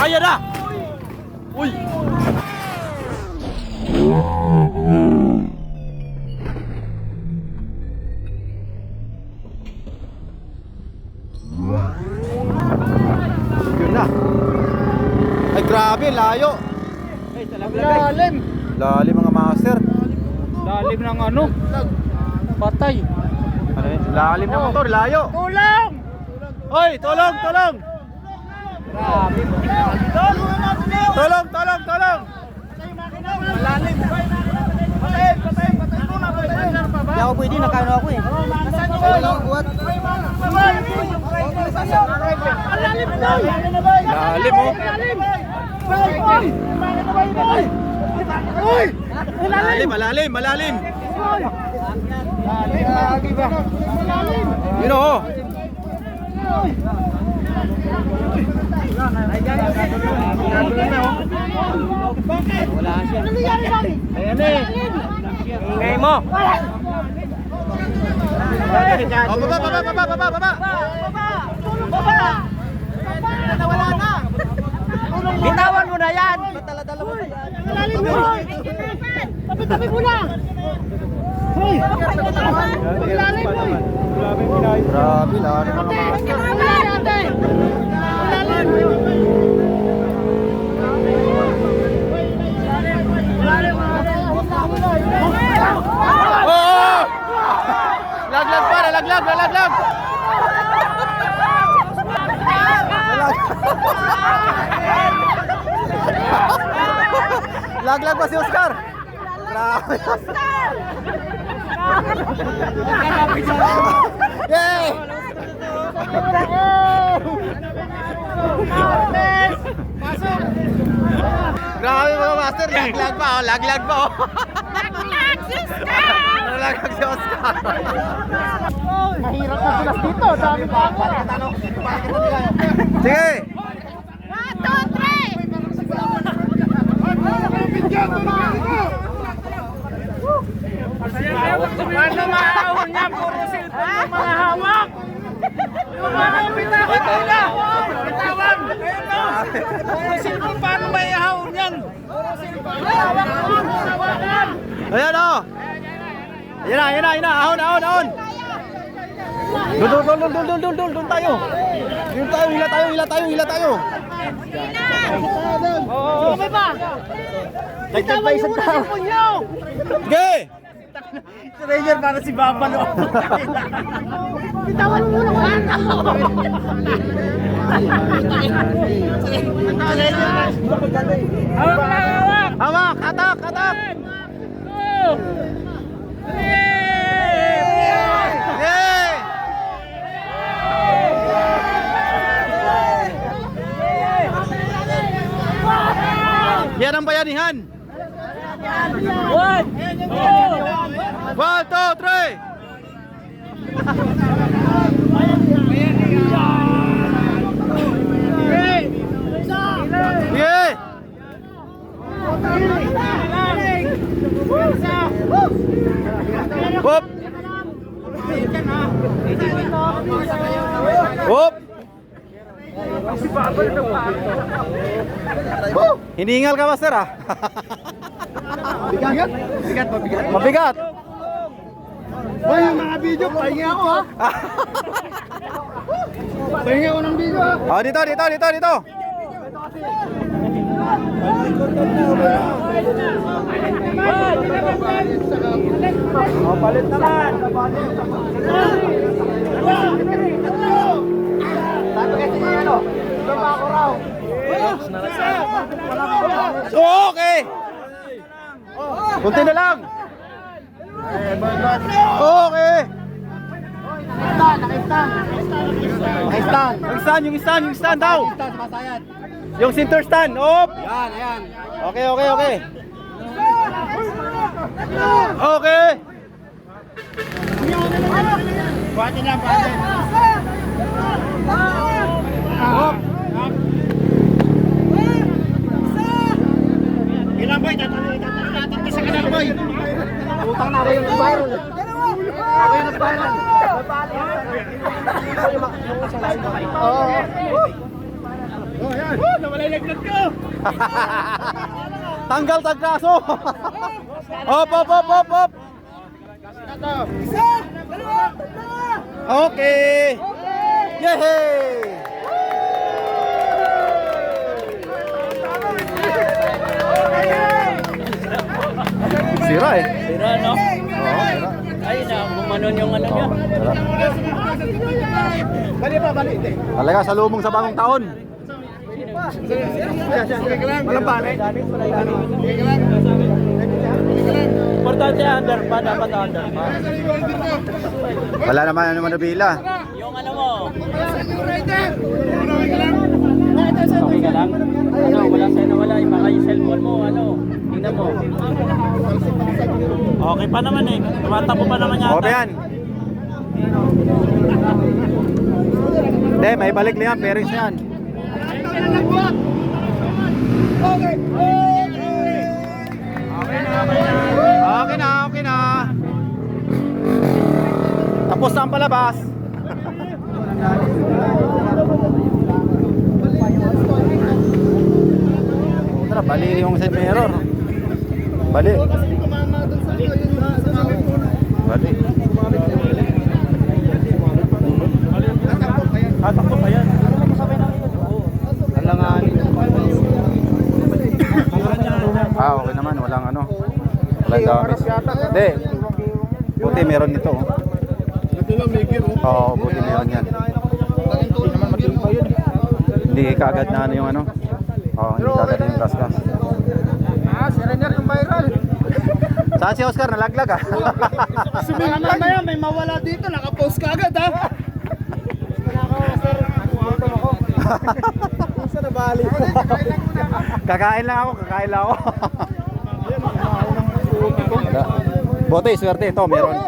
Ayan na! Uy! Yun na. Ay grabe, layo. Ay, lalim. Lalim mga master. Lalim ng ano? Patay. Ano yun? Lalim ng motor, layo. Tulong! Oy, tulong, tulong. Grabe. Tulong, tulong, tulong. Malalim. Patay muna, patay. Hindi ako pwede, nakaano ako eh. Buhat. Malalim daw. Lalim oh. Malalim, malalim, malalim. Yun oh. Wala siya. Ayan eh. Ingay mo. Oh, baba. Nawala na. Bitawan mo na yan. Malalim mo. Tabi mo na. Hoy. Malalim mo. Grabe, lalim mga master. Oh! Laglag pa, nalaglag. Laglag pa si Oscar. Grabe. Yay! Grabe mga master, laglag pa oh. Laglag si Oscar! Nalaglag si Oscar. Mahirap na sila dito. Dami pa ako. Sige. 1, 2, 3! Ano maahon niya? Puro cellphone ng mga hawak. Bitawan! Puro cellphone, paano may ahon yan? Puro cellphone. Hawakan! Ayan oh. Ayan na. Ahon. Doon tayo. Hila tayo. Oo, may ba? Dagdag pa isang tao. Sige. Si Ranger para si Baba no. Bitawan mo muna ka! Hawak, atak. Yay! Yan ang bayanihan. 1, 2, 3. Yeah. Hop. Hop. Hiningal ka master ah. Mabigat. Hoy, yung mga video, pahingi ako ha. Pahingi ako ng video ha. Oh, dito. Oh, palit naman. Sabi kasi niya ano, ito ako raw. Okay. Kunti na lang. Okay. Naka-stand. Yung stand daw. Sumasayad. Yung center stand. Op. Yan, ayan. Okay. Okay. Buhatin lang, buhatin. Ilang boy, tatanong natin sa kanal boy. Utang na ako yung nag-viral. Ako yung nag-viral. Oo. Tanggal tagkaso. Hop, hop, hop, hop, hop. Okay. Yehey! Sira eh. Sira, no? Oo, sira. Ay, na, bumanon yung ano niya. Talaga, salubong sa bagong taon. Walang pare. Importante under pa, dapat under pa. Wala naman ano manubila. Yung ano mo. Okay ka lang? Ano, wala sa'yo na wala. Baka yung cellphone mo, ano, tingnan mo. Okay pa naman eh. Tumatakbo pa naman yata. O, ba yan? Hindi, may balik lang yan. Pairings yan. Okay na, okay na. Tapos na ang palabas. Tara, bali yung side mirror. Bali. Bali. Takbo pa yan. Alanganin. Okay naman, walang ano. Walang damage. Hindi. Buti meron nito. Oo, buti meron yan. Hindi kaagad na ano yung ano. Oo, hindi kaagad yung gas-gas. Si Renner yung viral. Saan si Oscar? Nalaglag ah. Baka mamaya may mawala dito, nakapost ka agad ha. Kakain lang ako, kakain lang ako. Bote, swerte ito, meron.